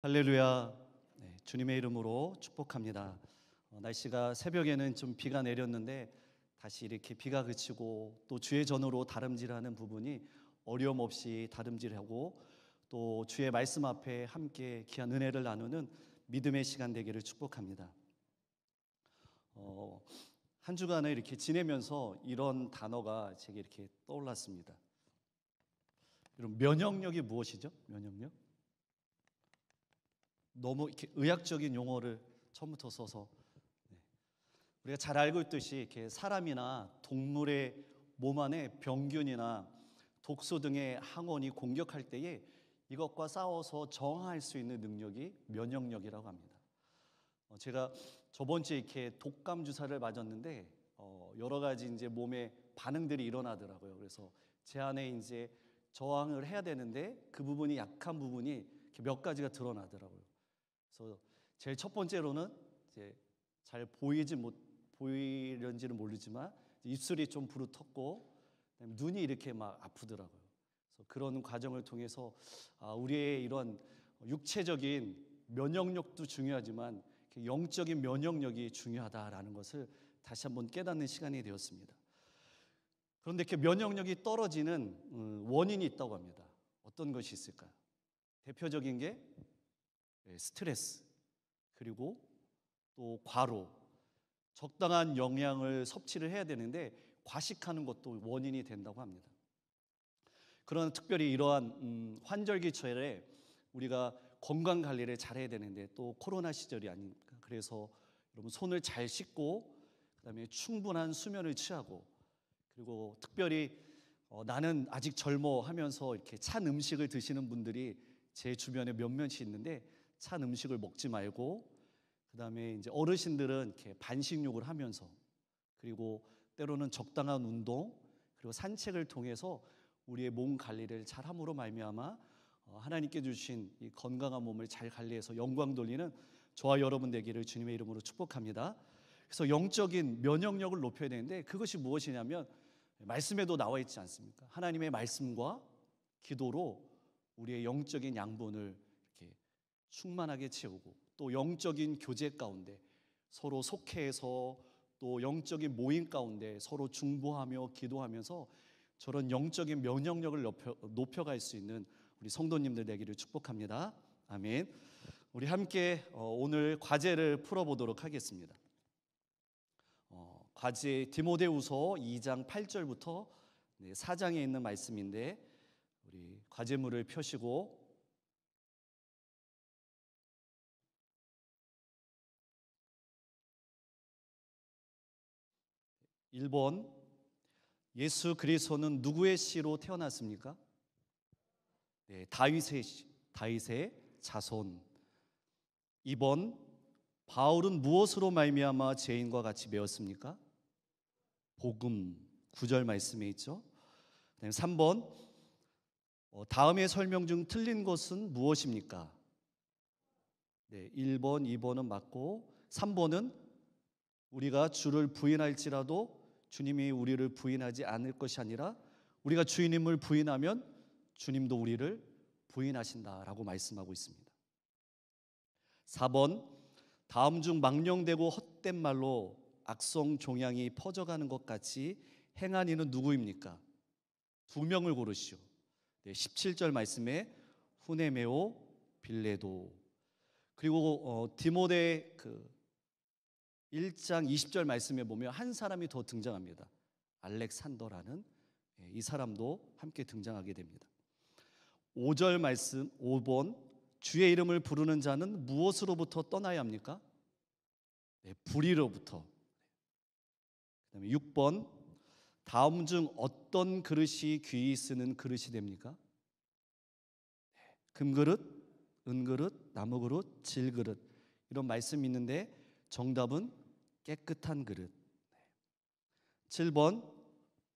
할렐루야. 네, 주님의 이름으로 축복합니다. 날씨가 새벽에는 좀 비가 내렸는데 다시 이렇게 비가 그치고 또 주의 전으로 다름질하는 부분이 어려움 없이 다름질하고 또 주의 말씀 앞에 함께 귀한 은혜를 나누는 믿음의 시간 되기를 축복합니다. 한 주간을 이렇게 지내면서 이런 단어가 제게 이렇게 떠올랐습니다. 여러분, 면역력이 무엇이죠? 면역력? 너무 이렇게 의학적인 용어를 처음부터 써서 우리가 잘 알고 있듯이 이렇게 사람이나 동물의 몸 안에 병균이나 독소 등의 항원이 공격할 때에 이것과 싸워서 저항할 수 있는 능력이 면역력이라고 합니다. 제가 저번 주에 이렇게 독감 주사를 맞았는데 여러 가지 이제 몸에 반응들이 일어나더라고요. 그래서 제 안에 이제 저항을 해야 되는데 그 부분이 약한 부분이 이렇게 몇 가지가 드러나더라고요. 그래서 제일 첫 번째로는 이제 잘 보이는지는 모르지만 입술이 좀 부르텄고 눈이 이렇게 막 아프더라고요. 그래서 그런 과정을 통해서 우리의 이런 육체적인 면역력도 중요하지만 영적인 면역력이 중요하다라는 것을 다시 한번 깨닫는 시간이 되었습니다. 그런데 이렇게 면역력이 떨어지는 원인이 있다고 합니다. 어떤 것이 있을까요? 대표적인 게 스트레스, 그리고 또 과로, 적당한 영양을 섭취를 해야 되는데 과식하는 것도 원인이 된다고 합니다. 그런 특별히 이러한 환절기철에 우리가 건강 관리를 잘해야 되는데 또 코로나 시절이 아닙니까? 그래서 여러분 손을 잘 씻고 그다음에 충분한 수면을 취하고 그리고 특별히 나는 아직 젊어 하면서 이렇게 찬 음식을 드시는 분들이 제 주변에 몇몇이 있는데 찬 음식을 먹지 말고 그다음에 이제 어르신들은 이렇게 반식욕을 하면서 그리고 때로는 적당한 운동 그리고 산책을 통해서 우리의 몸 관리를 잘 함으로 말미암아 하나님께 주신 이 건강한 몸을 잘 관리해서 영광 돌리는 저와 여러분 되기를 주님의 이름으로 축복합니다. 그래서 영적인 면역력을 높여야 되는데 그것이 무엇이냐면 말씀에도 나와 있지 않습니까? 하나님의 말씀과 기도로 우리의 영적인 양분을 이렇게 충만하게 채우고 또 영적인 교제 가운데 서로 속해서 또 영적인 모임 가운데 서로 중보하며 기도하면서 저런 영적인 면역력을 높여갈 수 있는 우리 성도님들 되기를 축복합니다. 아멘. 우리 함께 오늘 과제를 풀어보도록 하겠습니다. 과제 디모데후서 2장 8절부터 4장에 있는 말씀인데 우리 과제물을 펴시고 1번 예수 그리스도는 누구의 씨로 태어났습니까? 네, 다윗의 자손. 2번 바울은 무엇으로 말미암아 죄인과 같이 배웠습니까? 복음 9절 말씀에 있죠. 3번 다음의 설명 중 틀린 것은 무엇입니까? 네, 1번, 2번은 맞고 3번은 우리가 주를 부인할지라도 주님이 우리를 부인하지 않을 것이 아니라 우리가 주님을 부인하면 주님도 우리를 부인하신다라고 말씀하고 있습니다. 4번 다음 중 망령되고 헛된 말로 악성 종양이 퍼져가는 것 같이 행한 이는 누구입니까? 2명을 고르시오. 17절 말씀에 후네메오 빌레도. 그리고 디모데 1장 20절 말씀에 보면 한 사람이 더 등장합니다. 알렉산더라는 이 사람도 함께 등장하게 됩니다. 5절 말씀 5번 주의 이름을 부르는 자는 무엇으로부터 떠나야 합니까? 네, 불의로부터. 그다음에 6번 다음 중 어떤 그릇이 귀히 쓰는 그릇이 됩니까? 네, 금그릇, 은그릇, 나무그릇, 질그릇 이런 말씀이 있는데 정답은 깨끗한 그릇. 7번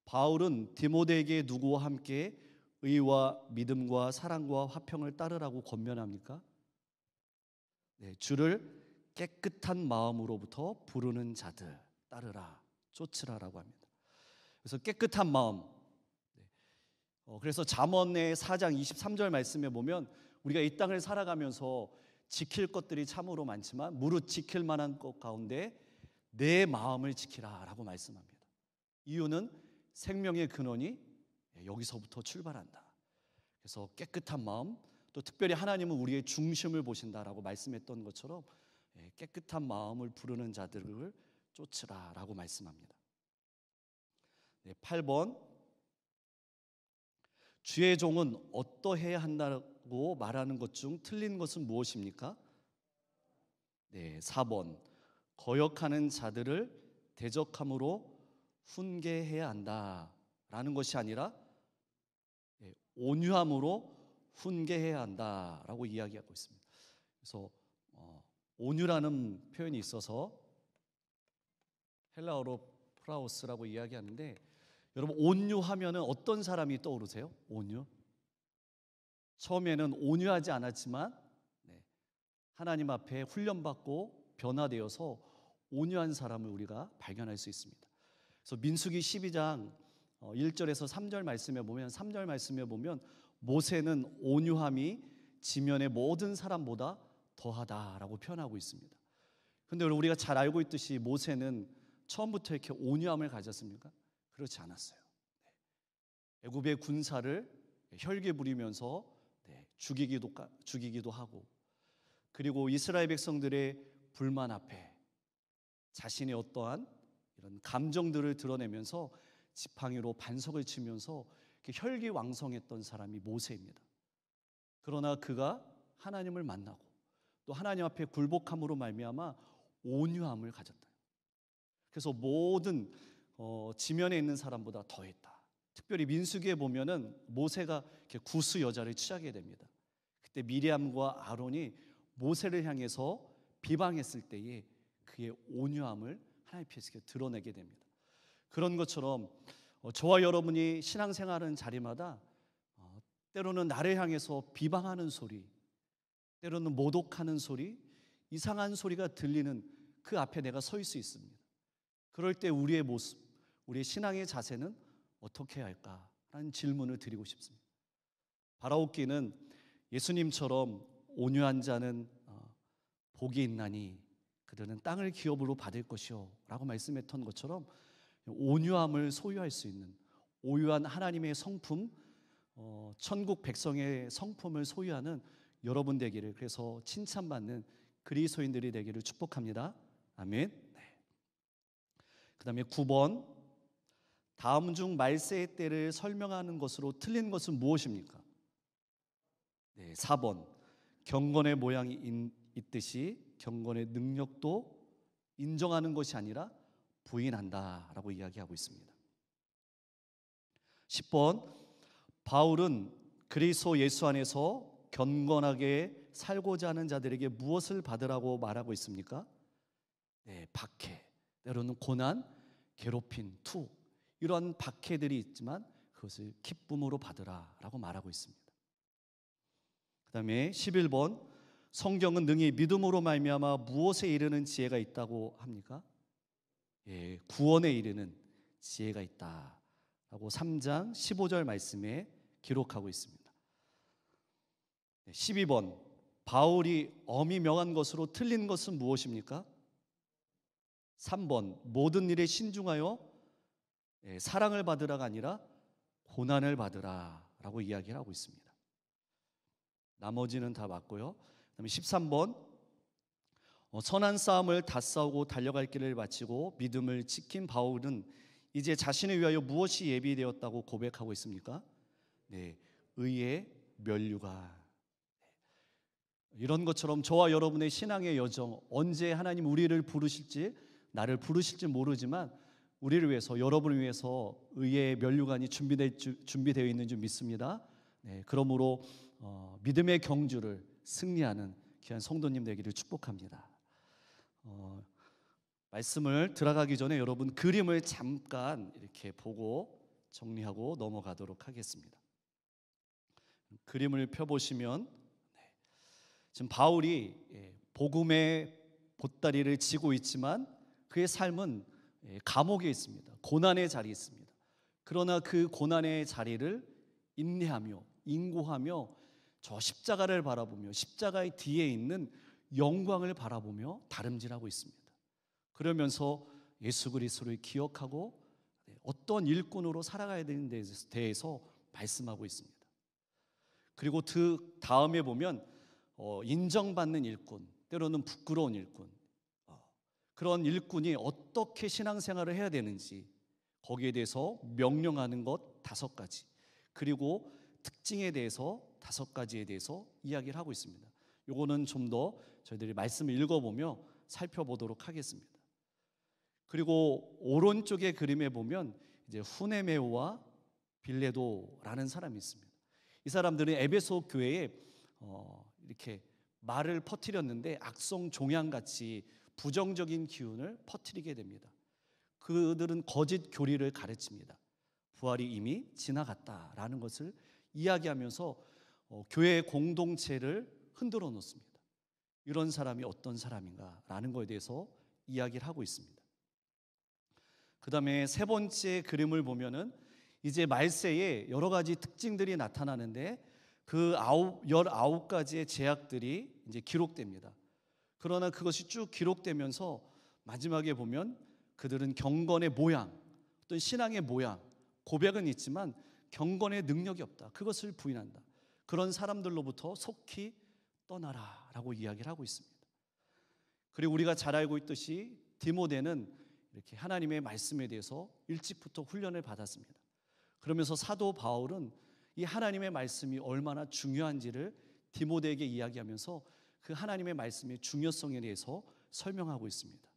바울은 디모데에게 누구와 함께 의와 믿음과 사랑과 화평을 따르라고 권면합니까? 네, 주를 깨끗한 마음으로부터 부르는 자들 따르라, 쫓으라라고 합니다. 그래서 깨끗한 마음. 그래서 잠언의 4장 23절 말씀에 보면 우리가 이 땅을 살아가면서 지킬 것들이 참으로 많지만 무릇 지킬 만한 것 가운데 내 마음을 지키라라고 말씀합니다. 이유는 생명의 근원이 여기서부터 출발한다. 그래서 깨끗한 마음, 또 특별히 하나님은 우리의 중심을 보신다라고 말씀했던 것처럼 깨끗한 마음을 부르는 자들을 쫓으라라고 말씀합니다. 8번, 주의 종은 어떠해야 한다고 말하는 것 중 틀린 것은 무엇입니까? 4번, 거역하는 자들을 대적함으로 훈계해야 한다라는 것이 아니라 온유함으로 훈계해야 한다라고 이야기하고 있습니다. 그래서 온유라는 표현이 있어서 헬라어로 프라우스라고 이야기하는데, 여러분 온유하면은 어떤 사람이 떠오르세요? 온유? 처음에는 온유하지 않았지만 하나님 앞에 훈련받고 변화되어서 온유한 사람을 우리가 발견할 수 있습니다. 그래서 민수기 12장 1절에서 3절 말씀에 보면 모세는 온유함이 지면의 모든 사람보다 더하다라고 표현하고 있습니다. 그런데 우리가 잘 알고 있듯이 모세는 처음부터 이렇게 온유함을 가졌습니까? 그렇지 않았어요. 애굽의 군사를 혈기 부리면서 죽이기도 하고, 그리고 이스라엘 백성들의 불만 앞에 자신의 어떠한 이런 감정들을 드러내면서 지팡이로 반석을 치면서 혈기왕성했던 사람이 모세입니다. 그러나 그가 하나님을 만나고 또 하나님 앞에 굴복함으로 말미암아 온유함을 가졌다. 그래서 모든 지면에 있는 사람보다 더했다. 특별히 민수기에 보면은 모세가 이렇게 구스 여자를 취하게 됩니다. 그때 미리암과 아론이 모세를 향해서 비방했을 때에 그의 온유함을 하나님께서 드러내게 됩니다. 그런 것처럼 저와 여러분이 신앙생활하는 자리마다 때로는 나를 향해서 비방하는 소리, 때로는 모독하는 소리, 이상한 소리가 들리는 그 앞에 내가 설 수 있습니다. 그럴 때 우리의 모습, 우리의 신앙의 자세는 어떻게 해야 할까라는 질문을 드리고 싶습니다. 바라옵기는 예수님처럼 온유한 자는 복이 있나니 그들은 땅을 기업으로 받을 것이요 라고 말씀했던 것처럼 온유함을 소유할 수 있는 오유한 하나님의 성품, 천국 백성의 성품을 소유하는 여러분 되기를, 그래서 칭찬받는 그리스도인들이 되기를 축복합니다. 아멘. 그 다음에 9번, 다음 중 말세의 때를 설명하는 것으로 틀린 것은 무엇입니까? 4번, 경건의 모양이 있듯이 경건의 능력도 인정하는 것이 아니라 부인한다라고 이야기하고 있습니다. 10번, 바울은 그리스도 예수 안에서 경건하게 살고자 하는 자들에게 무엇을 받으라고 말하고 있습니까? 박해, 때로는 고난, 괴롭힘, 투, 이러한 박해들이 있지만 그것을 기쁨으로 받으라라고 말하고 있습니다. 그 다음에 11번, 성경은 능히 믿음으로 말미암아 무엇에 이르는 지혜가 있다고 합니까? 구원에 이르는 지혜가 있다라고 3장 15절 말씀에 기록하고 있습니다. 12번, 바울이 엄히 명한 것으로 틀린 것은 무엇입니까? 3번, 모든 일에 신중하여 사랑을 받으라가 아니라 고난을 받으라라고 이야기를 하고 있습니다. 나머지는 다 맞고요. 그다음에 13번, 선한 싸움을 다 싸우고 달려갈 길을 마치고 믿음을 지킨 바울은 이제 자신을 위하여 무엇이 예비되었다고 고백하고 있습니까? 의의 면류관. 이런 것처럼 저와 여러분의 신앙의 여정, 언제 하나님 우리를 부르실지, 나를 부르실지 모르지만 우리를 위해서, 여러분을 위해서 의의 면류관이 준비되어 있는 줄 믿습니다. 그러므로 믿음의 경주를 승리하는 귀한 성도님 되기를 축복합니다. 말씀을 들어가기 전에 여러분 그림을 잠깐 이렇게 보고 정리하고 넘어가도록 하겠습니다. 그림을 펴보시면 지금 바울이 복음의 보따리를 지고 있지만 그의 삶은 감옥에 있습니다. 고난의 자리에 있습니다. 그러나 그 고난의 자리를 인내하며 인고하며 저 십자가를 바라보며 십자가의 뒤에 있는 영광을 바라보며 다름질하고 있습니다. 그러면서 예수 그리스도를 기억하고 어떤 일꾼으로 살아가야 되는 데 대해서 말씀하고 있습니다. 그리고 그 다음에 보면 인정받는 일꾼, 때로는 부끄러운 일꾼, 그런 일꾼이 어떻게 신앙생활을 해야 되는지 거기에 대해서 명령하는 것 5가지, 그리고 특징에 대해서 5가지에 대해서 이야기를 하고 있습니다. 요거는 좀 더 저희들이 말씀을 읽어보며 살펴보도록 하겠습니다. 그리고 오른쪽의 그림에 보면 이제 후네메오와 빌레도라는 사람이 있습니다. 이 사람들은 에베소 교회에 이렇게 말을 퍼뜨렸는데 악성 종양같이 부정적인 기운을 퍼뜨리게 됩니다. 그들은 거짓 교리를 가르칩니다. 부활이 이미 지나갔다라는 것을 이야기하면서 교회의 공동체를 흔들어 놓습니다. 이런 사람이 어떤 사람인가라는 것에 대해서 이야기를 하고 있습니다. 그 다음에 3번째 그림을 보면은 이제 말세에 여러 가지 특징들이 나타나는데 그 19가지의 제약들이 이제 기록됩니다. 그러나 그것이 쭉 기록되면서 마지막에 보면 그들은 경건의 모양, 어떤 신앙의 모양, 고백은 있지만 경건의 능력이 없다. 그것을 부인한다. 그런 사람들로부터 속히 떠나라라고 이야기를 하고 있습니다. 그리고 우리가 잘 알고 있듯이 디모데는 이렇게 하나님의 말씀에 대해서 일찍부터 훈련을 받았습니다. 그러면서 사도 바울은 이 하나님의 말씀이 얼마나 중요한지를 디모데에게 이야기하면서 그 하나님의 말씀의 중요성에 대해서 설명하고 있습니다.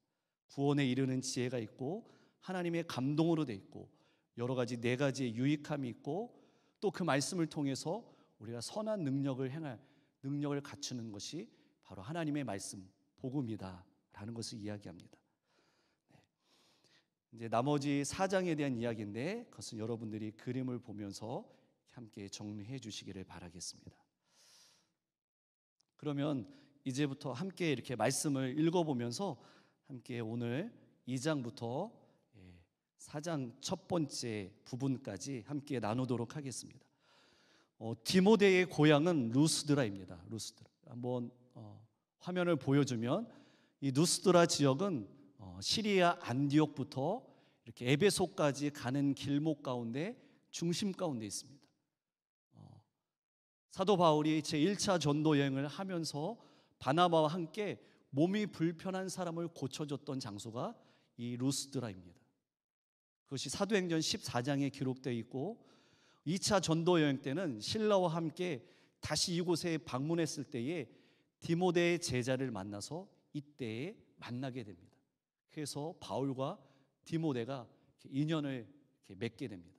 구원에 이르는 지혜가 있고 하나님의 감동으로 돼 있고 여러 가지 4가지의 유익함이 있고 또 그 말씀을 통해서 우리가 선한 능력을 행할 능력을 갖추는 것이 바로 하나님의 말씀 복음이다라는 것을 이야기합니다. 이제 나머지 4장에 대한 이야기인데 그것은 여러분들이 그림을 보면서 함께 정리해 주시기를 바라겠습니다. 그러면 이제부터 함께 이렇게 말씀을 읽어보면서 함께 오늘 2장부터 4장 첫 번째 부분까지 함께 나누도록 하겠습니다. 디모데의 고향은 루스드라입니다. 루스드라. 한번 화면을 보여주면 이 루스드라 지역은 시리아 안디옥부터 이렇게 에베소까지 가는 길목 가운데 중심 가운데 있습니다. 사도 바울이 제1차 전도 여행을 하면서 바나바와 함께 몸이 불편한 사람을 고쳐줬던 장소가 이 루스드라입니다. 그것이 사도행전 14장에 기록되어 있고 2차 전도 여행 때는 신라와 함께 다시 이곳에 방문했을 때에 디모데의 제자를 만나서 이때에 만나게 됩니다. 그래서 바울과 디모데가 인연을 맺게 됩니다.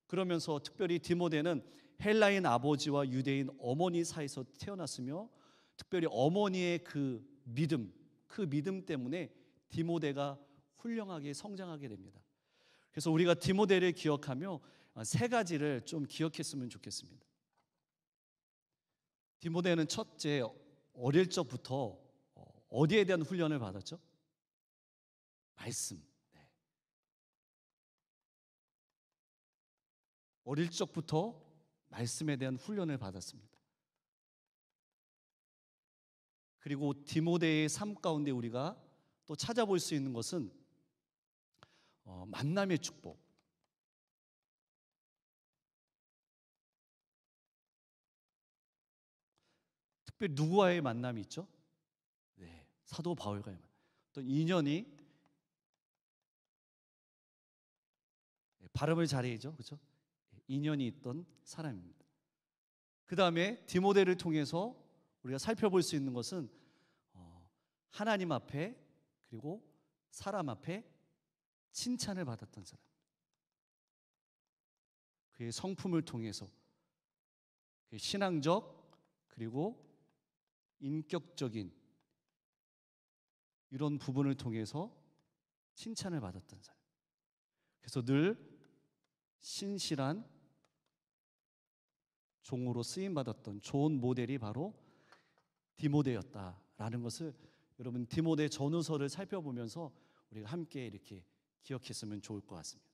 그러면서 특별히 디모데는 헬라인 아버지와 유대인 어머니 사이에서 태어났으며 특별히 어머니의 그 믿음 때문에 디모데가 훌륭하게 성장하게 됩니다. 그래서 우리가 디모데를 기억하며 3가지를 좀 기억했으면 좋겠습니다. 디모데는 첫째, 어릴 적부터 어디에 대한 훈련을 받았죠? 말씀. 어릴 적부터 말씀에 대한 훈련을 받았습니다. 그리고 디모데의 삶 가운데 우리가 또 찾아볼 수 있는 것은 만남의 축복. 특별히 누구와의 만남이 있죠? 네, 사도 바울과의 만남. 어떤 인연이 발음을 잘해야죠, 그렇죠? 인연이 있던 사람입니다. 그 다음에 디모데를 통해서 우리가 살펴볼 수 있는 것은 하나님 앞에 그리고 사람 앞에 칭찬을 받았던 사람. 그의 성품을 통해서 그의 신앙적 그리고 인격적인 이런 부분을 통해서 칭찬을 받았던 사람. 그래서 늘 신실한 종으로 쓰임받았던 좋은 모델이 바로 디모데였다라는 것을 여러분 디모데 전후서를 살펴보면서 우리가 함께 이렇게 기억했으면 좋을 것 같습니다.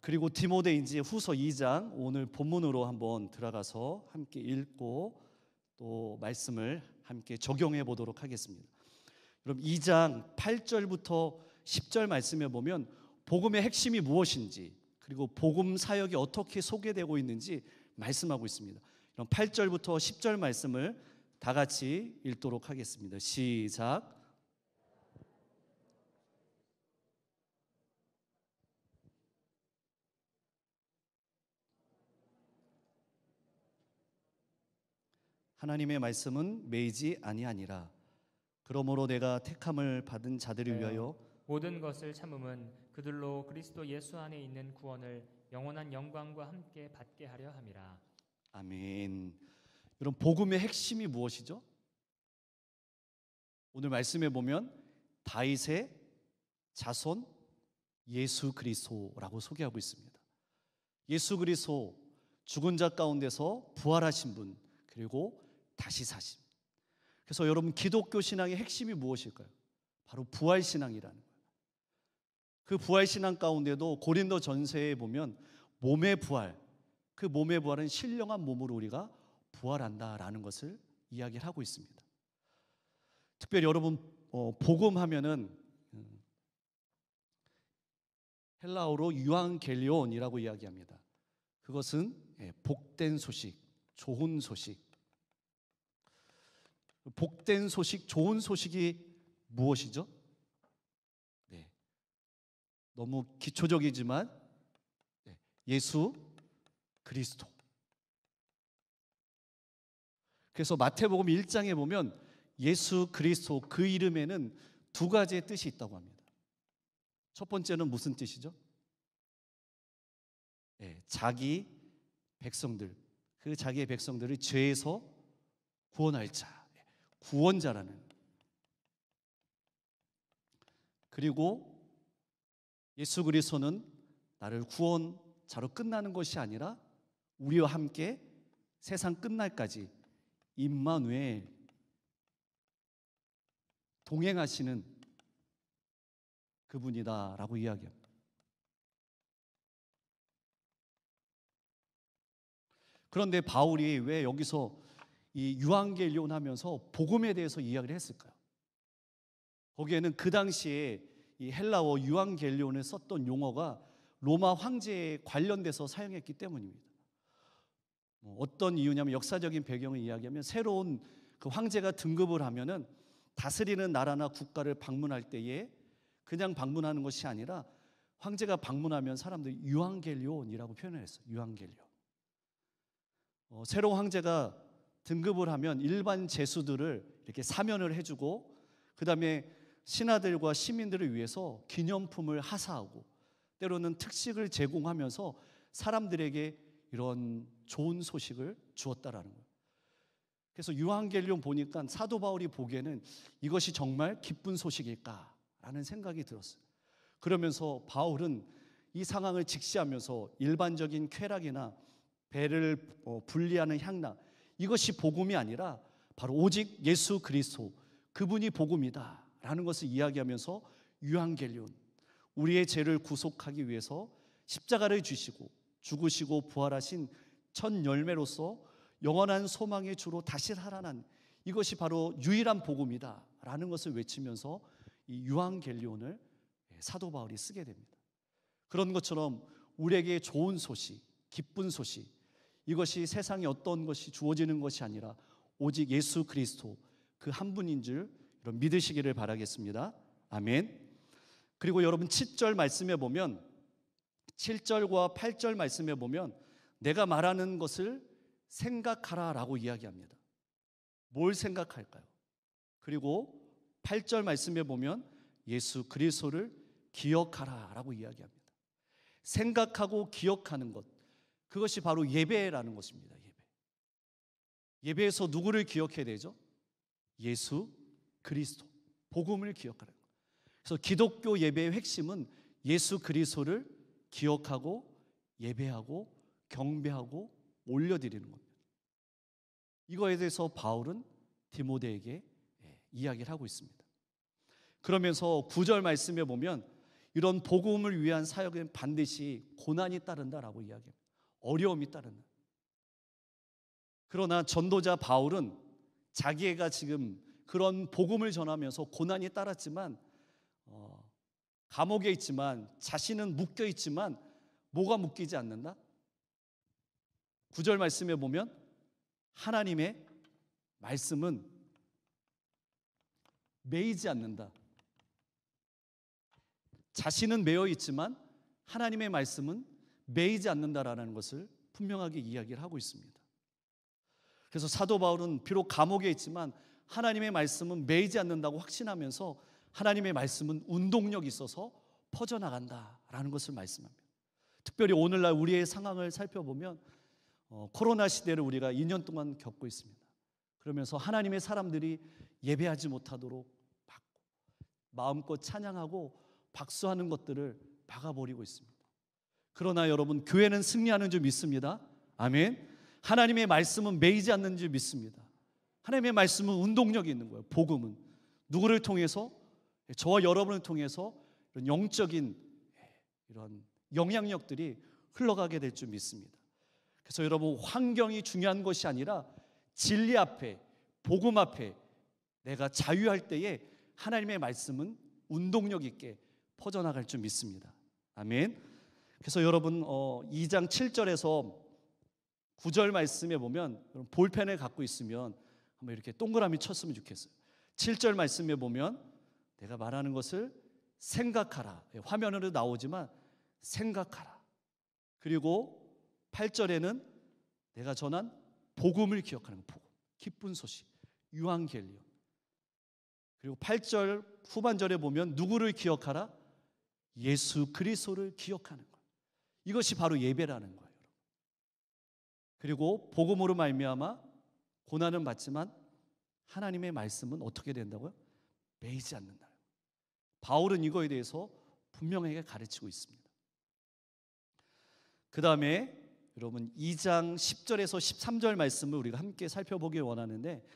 그리고 디모데 후서 2장 오늘 본문으로 한번 들어가서 함께 읽고 또 말씀을 함께 적용해 보도록 하겠습니다. 그럼 2장 8절부터 10절 말씀에 보면 복음의 핵심이 무엇인지 그리고 복음 사역이 어떻게 소개되고 있는지 말씀하고 있습니다. 그럼 8절부터 10절 말씀을 다 같이 읽도록 하겠습니다. 시작. 하나님의 말씀은 매이지 아니하니라. 그러므로 내가 택함을 받은 자들을 위하여 모든 것을 참음은 그들로 그리스도 예수 안에 있는 구원을 영원한 영광과 함께 받게 하려 함이라. 아멘. 여러분, 복음의 핵심이 무엇이죠? 오늘 말씀에 보면 다윗의 자손 예수 그리스도라고 소개하고 있습니다. 예수 그리스도, 죽은 자 가운데서 부활하신 분, 그리고 다시 사심. 그래서 여러분, 기독교 신앙의 핵심이 무엇일까요? 바로 부활 신앙이라는 거예요. 그 부활 신앙 가운데도 고린도 전서에 보면 몸의 부활, 그 몸의 부활은 신령한 몸으로 우리가 부활한다라는 것을 이야기를 하고 있습니다. 특별히 여러분, 복음하면은 헬라어로 유앙겔리온이라고 이야기합니다. 그것은 복된 소식, 좋은 소식. 복된 소식, 좋은 소식이 무엇이죠? 네, 너무 기초적이지만 예수 그리스도. 그래서 마태복음 1장에 보면 예수 그리스도 그 이름에는 두 가지의 뜻이 있다고 합니다. 첫 번째는 무슨 뜻이죠? 자기 백성들, 그 자기의 백성들을 죄에서 구원할 자, 구원자라는. 그리고 예수 그리스도는 나를 구원자로 끝나는 것이 아니라 우리와 함께 세상 끝날까지 임마누엘, 동행하시는 그분이다라고 이야기합니다. 그런데 바울이 왜 여기서 이 유앙겔리온 하면서 복음에 대해서 이야기를 했을까요? 거기에는 그 당시에 이 헬라어 유앙겔리온을 썼던 용어가 로마 황제에 관련돼서 사용했기 때문입니다. 어떤 이유냐면 역사적인 배경을 이야기하면 새로운 그 황제가 등급을 하면은 다스리는 나라나 국가를 방문할 때에 그냥 방문하는 것이 아니라 황제가 방문하면 사람들이 유앙겔리온이라고 표현을 했어요. 유앙겔리온. 새로운 황제가 등급을 하면 일반 제수들을 이렇게 사면을 해주고 그 다음에 신하들과 시민들을 위해서 기념품을 하사하고 때로는 특식을 제공하면서 사람들에게 이런 좋은 소식을 주었다라는 거예요. 그래서 유앙겔리온 보니까 사도 바울이 보기에는 이것이 정말 기쁜 소식일까라는 생각이 들었어요. 그러면서 바울은 이 상황을 직시하면서 일반적인 쾌락이나 배를 분리하는 향락, 이것이 복음이 아니라 바로 오직 예수 그리스도, 그분이 복음이다라는 것을 이야기하면서 유앙겔리온, 우리의 죄를 구속하기 위해서 십자가를 주시고 죽으시고 부활하신 첫 열매로서 영원한 소망의 주로 다시 살아난, 이것이 바로 유일한 복음이다라는 것을 외치면서 이 유앙겔리온을 사도 바울이 쓰게 됩니다. 그런 것처럼 우리에게 좋은 소식, 기쁜 소식, 이것이 세상에 어떤 것이 주어지는 것이 아니라 오직 예수 그리스도 그 한 분인 줄 여러분 믿으시기를 바라겠습니다. 아멘. 그리고 여러분 7절 말씀에 보면 7절과 8절 말씀에 보면 내가 말하는 것을 생각하라라고 이야기합니다. 뭘 생각할까요? 그리고 8절 말씀에 보면 예수 그리스도를 기억하라라고 이야기합니다. 생각하고 기억하는 것, 그것이 바로 예배라는 것입니다. 예배에서 누구를 기억해야 되죠? 예수 그리스도, 복음을 기억하라는 것. 그래서 기독교 예배의 핵심은 예수 그리스도를 기억하고 예배하고 경배하고 올려드리는 겁니다. 이거에 대해서 바울은 디모데에게 이야기를 하고 있습니다. 그러면서 9절 말씀에 보면 이런 복음을 위한 사역엔 반드시 고난이 따른다라고 이야기합니다. 어려움이 따른다. 그러나 전도자 바울은 자기가 지금 그런 복음을 전하면서 고난이 따랐지만 감옥에 있지만 자신은 묶여 있지만 뭐가 묶이지 않는다? 9절 말씀에 보면 하나님의 말씀은 매이지 않는다. 자신은 매여 있지만 하나님의 말씀은 매이지 않는다라는 것을 분명하게 이야기를 하고 있습니다. 그래서 사도 바울은 비록 감옥에 있지만 하나님의 말씀은 매이지 않는다고 확신하면서 하나님의 말씀은 운동력이 있어서 퍼져나간다라는 것을 말씀합니다. 특별히 오늘날 우리의 상황을 살펴보면 코로나 시대를 우리가 2년 동안 겪고 있습니다. 그러면서 하나님의 사람들이 예배하지 못하도록 막고 마음껏 찬양하고 박수하는 것들을 막아버리고 있습니다. 그러나 여러분, 교회는 승리하는 줄 믿습니다. 아멘. 하나님의 말씀은 매이지 않는 줄 믿습니다. 하나님의 말씀은 운동력이 있는 거예요. 복음은 누구를 통해서? 저와 여러분을 통해서 이런 영적인 이런 영향력들이 흘러가게 될 줄 믿습니다. 그래서 여러분, 환경이 중요한 것이 아니라 진리 앞에, 복음 앞에 내가 자유할 때에 하나님의 말씀은 운동력 있게 퍼져나갈 줄 믿습니다. 아멘. 그래서 여러분 2장 7절에서 9절 말씀에 보면 볼펜을 갖고 있으면 한번 이렇게 동그라미 쳤으면 좋겠어요. 7절 말씀에 보면 내가 말하는 것을 생각하라. 화면으로 나오지만 생각하라. 그리고 8절에는 내가 전한 복음을 기억하는 거, 복음, 기쁜 소식, 유앙겔리온. 그리고 8절 후반절에 보면 누구를 기억하라? 예수 그리스도를 기억하는 것. 이것이 바로 예배라는 거예요. 그리고 복음으로 말미암아 고난은 받지만 하나님의 말씀은 어떻게 된다고요? 매이지 않는다. 바울은 이거에 대해서 분명하게 가르치고 있습니다. 그 다음에 여러분 2장 10절에서 13절 말씀을 우리가 함께 살펴보길 원하는데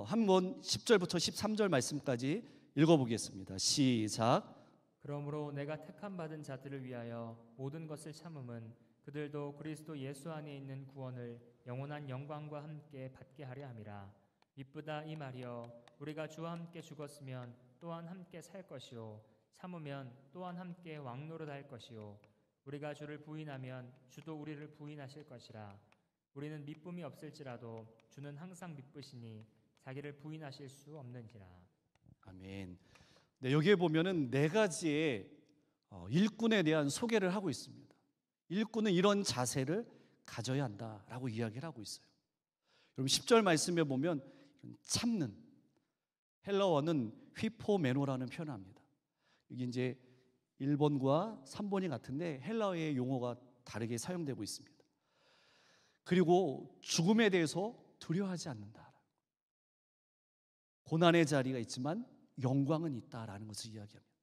한번 10절부터 13절 말씀까지 읽어보겠습니다. 시작. 그러므로 내가 택함 받은 자들을 위하여 모든 것을 참음은 그들도 그리스도 예수 안에 있는 구원을 영원한 영광과 함께 받게 하려 함이라. 미쁘다 이 말이여, 우리가 주와 함께 죽었으면 또한 함께 살 것이요, 참으면 또한 함께 왕노릇할 것이요, 우리가 주를 부인하면 주도 우리를 부인하실 것이라. 우리는 미쁨이 없을지라도 주는 항상 미쁘시니 자기를 부인하실 수 없는지라. 아멘. 네, 여기에 보면은 네 가지의 일꾼에 대한 소개를 하고 있습니다. 일꾼은 이런 자세를 가져야 한다라고 이야기를 하고 있어요. 여러분 10절 말씀에 보면 참는, 헬라어는 휘포메노라는 표현을 합니다. 이게 이제 1번과 3번이 같은데 헬라어의 용어가 다르게 사용되고 있습니다. 그리고 죽음에 대해서 두려워하지 않는다. 고난의 자리가 있지만 영광은 있다라는 것을 이야기합니다.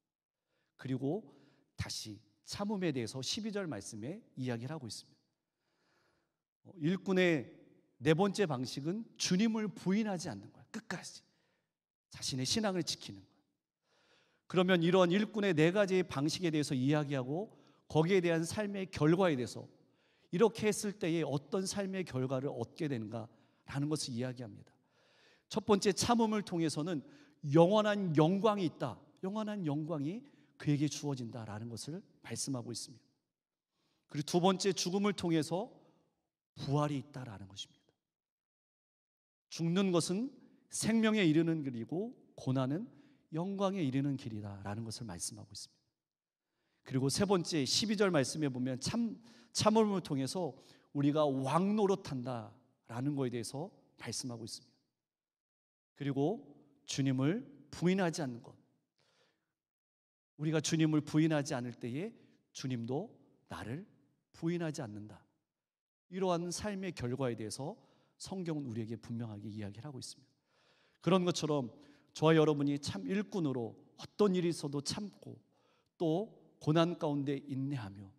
그리고 다시 참음에 대해서 12절 말씀에 이야기를 하고 있습니다. 일꾼의 네 번째 방식은 주님을 부인하지 않는 거야. 끝까지 자신의 신앙을 지키는 거야. 그러면 이런 일꾼의 네 가지 방식에 대해서 이야기하고 거기에 대한 삶의 결과에 대해서 이렇게 했을 때에 어떤 삶의 결과를 얻게 되는가라는 것을 이야기합니다. 첫 번째 참음을 통해서는 영원한 영광이 있다. 영원한 영광이 그에게 주어진다라는 것을 말씀하고 있습니다. 그리고 두 번째 죽음을 통해서 부활이 있다라는 것입니다. 죽는 것은 생명에 이르는 길이고 고난은 영광에 이르는 길이다라는 것을 말씀하고 있습니다. 그리고 세 번째 12절 말씀에 보면 참음을 통해서 우리가 왕노릇한다라는 것에 대해서 말씀하고 있습니다. 그리고 주님을 부인하지 않는 것. 우리가 주님을 부인하지 않을 때에 주님도 나를 부인하지 않는다. 이러한 삶의 결과에 대해서 성경은 우리에게 분명하게 이야기를 하고 있습니다. 그런 것처럼 저와 여러분이 참 일꾼으로 어떤 일이 있어도 참고 또 고난 가운데 인내하며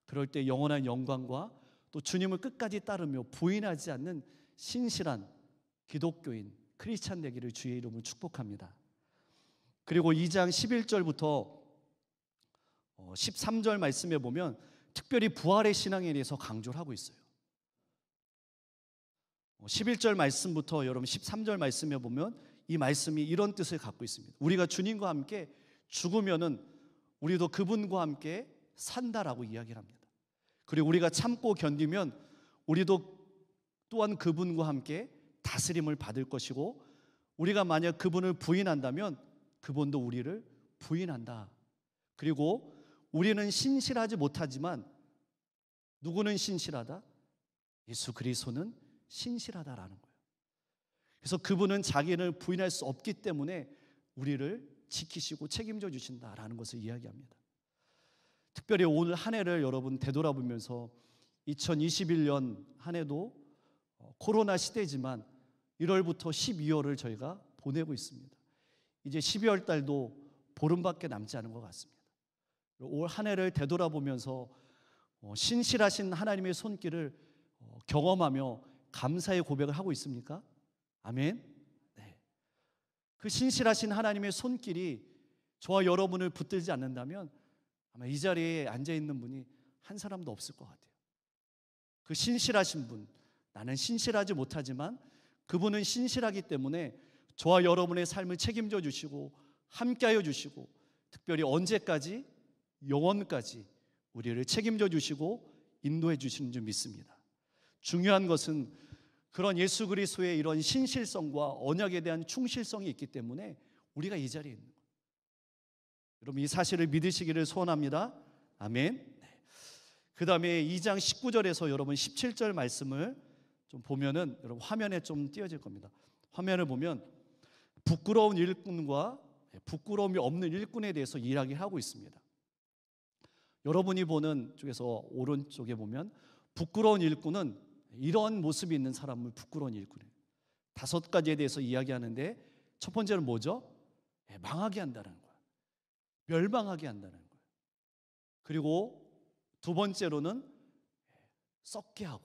그럴 때 영원한 영광과 또 주님을 끝까지 따르며 부인하지 않는 신실한 기독교인 크리스찬 되기를 주의 이름으로 축복합니다. 그리고 2장 11절부터 13절 말씀에 보면 특별히 부활의 신앙에 대해서 강조를 하고 있어요. 11절 말씀부터 여러분 13절 말씀에 보면 이 말씀이 이런 뜻을 갖고 있습니다. 우리가 주님과 함께 죽으면은 우리도 그분과 함께 산다라고 이야기를 합니다. 그리고 우리가 참고 견디면 우리도 또한 그분과 함께 다스림을 받을 것이고, 우리가 만약 그분을 부인한다면 그분도 우리를 부인한다. 그리고 우리는 신실하지 못하지만 누구는 신실하다? 예수 그리스도는 신실하다라는 거예요. 그래서 그분은 자기를 부인할 수 없기 때문에 우리를 지키시고 책임져 주신다라는 것을 이야기합니다. 특별히 오늘 한 해를 여러분 되돌아보면서 2021년 한 해도 코로나 시대지만 1월부터 12월을 저희가 보내고 있습니다. 이제 12월 달도 보름밖에 남지 않은 것 같습니다. 올 한 해를 되돌아보면서 신실하신 하나님의 손길을 경험하며 감사의 고백을 하고 있습니까? 아멘. 네. 그 신실하신 하나님의 손길이 저와 여러분을 붙들지 않는다면 아마 이 자리에 앉아 있는 분이 한 사람도 없을 것 같아요. 그 신실하신 분, 나는 신실하지 못하지만 그분은 신실하기 때문에 저와 여러분의 삶을 책임져 주시고 함께하여 주시고, 특별히 언제까지? 영원까지 우리를 책임져 주시고 인도해 주시는 줄 믿습니다. 중요한 것은 그런 예수 그리스도의 이런 신실성과 언약에 대한 충실성이 있기 때문에 우리가 이 자리에 있는 거예요. 여러분 이 사실을 믿으시기를 소원합니다. 아멘. 그 다음에 2장 19절에서 여러분 17절 말씀을 좀 보면은 여러분 화면에 좀 띄어질 겁니다. 화면을 보면 부끄러운 일꾼과 부끄러움이 없는 일꾼에 대해서 이야기하고 있습니다. 여러분이 보는 쪽에서 오른쪽에 보면 부끄러운 일꾼은 이런 모습이 있는 사람을 부끄러운 일꾼이에요. 5가지에 대해서 이야기하는데 첫 번째는 뭐죠? 망하게 한다는 거예요. 멸망하게 한다는 거예요. 그리고 두 번째로는 썩게 하고,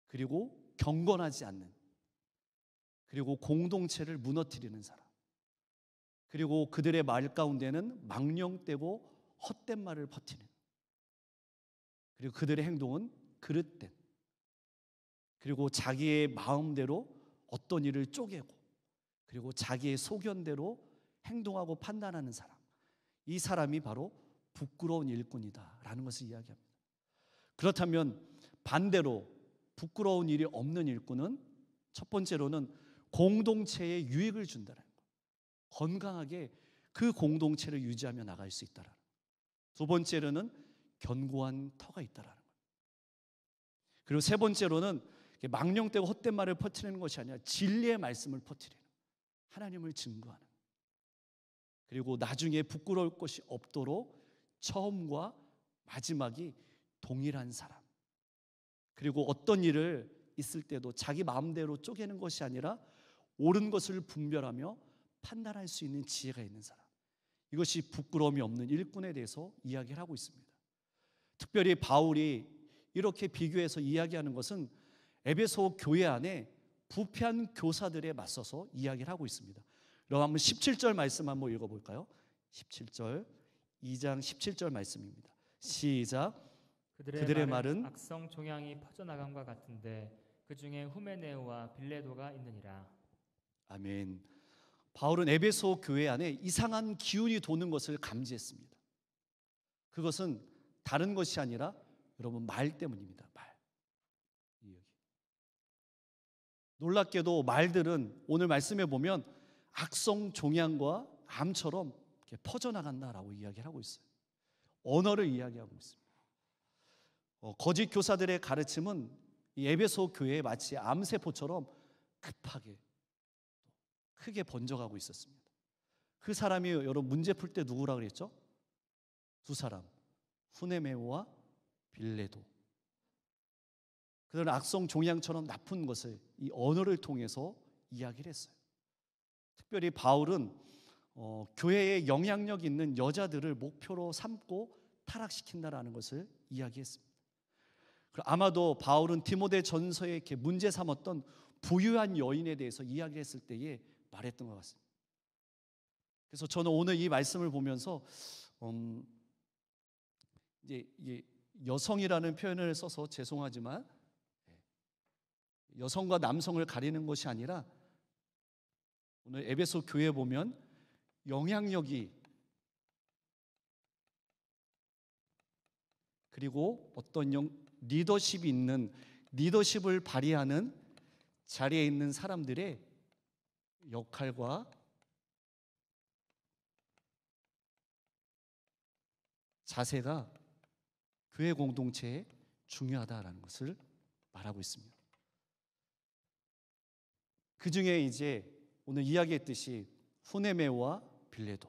그리고 경건하지 않는, 그리고 공동체를 무너뜨리는 사람, 그리고 그들의 말 가운데는 망령되고 헛된 말을 퍼뜨리는, 그리고 그들의 행동은 그릇된, 그리고 자기의 마음대로 어떤 일을 쪼개고, 그리고 자기의 소견대로 행동하고 판단하는 사람, 이 사람이 바로 부끄러운 일꾼이다라는 것을 이야기합니다. 그렇다면 반대로 부끄러운 일이 없는 일꾼은 첫 번째로는 공동체에 유익을 준다는 것, 건강하게 그 공동체를 유지하며 나갈 수 있다는 것. 두 번째로는 견고한 터가 있다는 것. 그리고 세 번째로는 망령되고 헛된 말을 퍼뜨리는 것이 아니라 진리의 말씀을 퍼뜨리는, 하나님을 증거하는, 그리고 나중에 부끄러울 것이 없도록 처음과 마지막이 동일한 사람, 그리고 어떤 일을 있을 때도 자기 마음대로 쪼개는 것이 아니라 옳은 것을 분별하며 판단할 수 있는 지혜가 있는 사람, 이것이 부끄러움이 없는 일꾼에 대해서 이야기를 하고 있습니다. 특별히 바울이 이렇게 비교해서 이야기하는 것은 에베소 교회 안에 부패한 교사들에 맞서서 이야기를 하고 있습니다. 그럼 한번 17절 말씀 한번 읽어볼까요? 17절, 2장 17절 말씀입니다. 시작. 그들의 말은 악성 종양이 퍼져나간과 같은데 그 중에 후메네오와 빌레도가 있느니라. 아멘. 바울은 에베소 교회 안에 이상한 기운이 도는 것을 감지했습니다. 그것은 다른 것이 아니라 여러분 말 때문입니다. 말. 놀랍게도 말들은 오늘 말씀에 보면 악성 종양과 암처럼 이렇게 퍼져나간다라고 이야기를 하고 있어요. 언어를 이야기하고 있습니다. 거짓 교사들의 가르침은 이 에베소 교회에 마치 암세포처럼 급하게 크게 번져가고 있었습니다. 그 사람이 여러분 문제 풀 때 누구라 그랬죠? 두 사람, 후네메오와 빌레도. 그들은 악성 종양처럼 나쁜 것을 이 언어를 통해서 이야기를 했어요. 특별히 바울은 교회에 영향력 있는 여자들을 목표로 삼고 타락시킨다라는 것을 이야기했습니다. 아마도 바울은 디모데 전서에 이렇게 문제 삼았던 부유한 여인에 대해서 이야기했을 때에 말했던 것 같습니다. 그래서 저는 오늘 이 말씀을 보면서 이제 이게 여성이라는 표현을 써서 죄송하지만 여성과 남성을 가리는 것이 아니라 오늘 에베소 교회에 보면 영향력이 그리고 어떤 리더십이 있는 리더십을 발휘하는 자리에 있는 사람들의 역할과 자세가 교회 공동체에 중요하다라는 것을 말하고 있습니다. 그 중에 이제 오늘 이야기했듯이 후네메와 빌레도,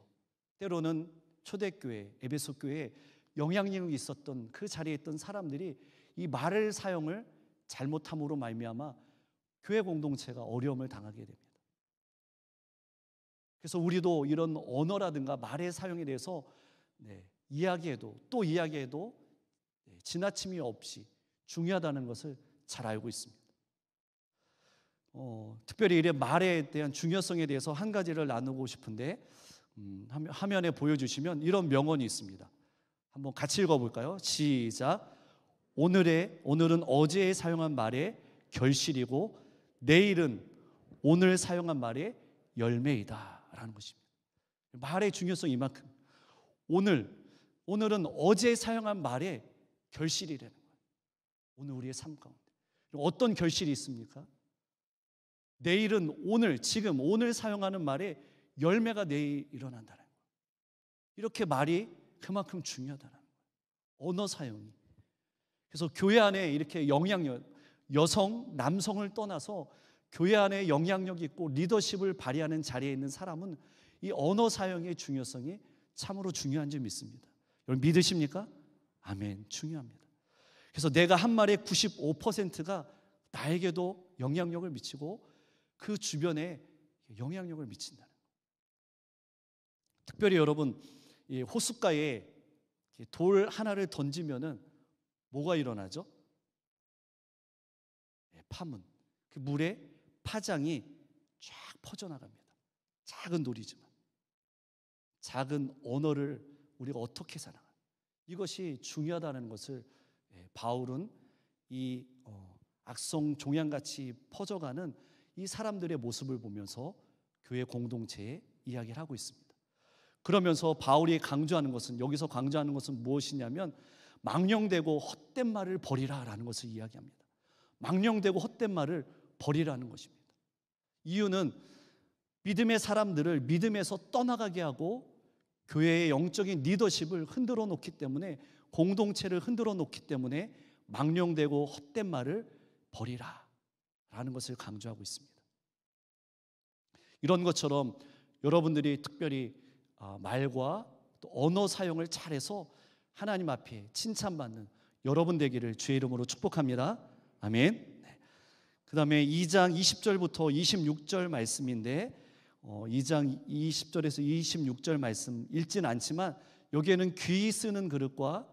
때로는 초대교회, 에베소 교회에 영향력이 있었던 그 자리에 있던 사람들이 이 말을 사용을 잘못함으로 말미암아 교회 공동체가 어려움을 당하게 됩니다. 그래서 우리도 이런 언어라든가 말의 사용에 대해서 이야기해도 또 이야기해도 지나침이 없이 중요하다는 것을 잘 알고 있습니다. 특별히 이 말에 대한 중요성에 대해서 한 가지를 나누고 싶은데 화면에 보여주시면 이런 명언이 있습니다. 한번 같이 읽어볼까요? 시작. 오늘은 어제 사용한 말의 결실이고 내일은 오늘 사용한 말의 열매이다 라는 것입니다. 말의 중요성이 이만큼. 오늘은 어제 사용한 말의 결실이라는 거예요. 오늘 우리의 삶 가운데 어떤 결실이 있습니까? 내일은 지금 오늘 사용하는 말의 열매가 내일 일어난다는 거예요. 이렇게 말이 그만큼 중요하다는 거예요. 언어 사용이. 그래서 교회 안에 이렇게 영향력, 여성, 남성을 떠나서 교회 안에 영향력이 있고 리더십을 발휘하는 자리에 있는 사람은 이 언어 사용의 중요성이 참으로 중요한 줄 믿습니다. 여러분 믿으십니까? 아멘. 중요합니다. 그래서 내가 한 말의 95%가 나에게도 영향력을 미치고 그 주변에 영향력을 미친다는 거예요. 특별히 여러분 이 호숫가에 돌 하나를 던지면은 뭐가 일어나죠? 파문. 그 물에 파장이 쫙 퍼져나갑니다. 작은 돌이지만 작은 언어를 우리가 어떻게 살아가는 이것이 중요하다는 것을 바울은 이 악성 종양같이 퍼져가는 이 사람들의 모습을 보면서 교회 공동체에 이야기를 하고 있습니다. 그러면서 바울이 강조하는 것은 여기서 강조하는 것은 무엇이냐면 망령되고 헛된 말을 버리라라는 것을 이야기합니다. 망령되고 헛된 말을 버리라는 것입니다. 이유는 믿음의 사람들을 믿음에서 떠나가게 하고 교회의 영적인 리더십을 흔들어 놓기 때문에 공동체를 흔들어 놓기 때문에 망령되고 헛된 말을 버리라라는 것을 강조하고 있습니다. 이런 것처럼 여러분들이 특별히 말과 또 언어 사용을 잘해서 하나님 앞에 칭찬받는 여러분 되기를 주의 이름으로 축복합니다. 아멘. 그 다음에 2장 20절부터 26절 말씀인데 2장 20절에서 26절 말씀 읽지는 않지만 여기에는 귀히 쓰는 그릇과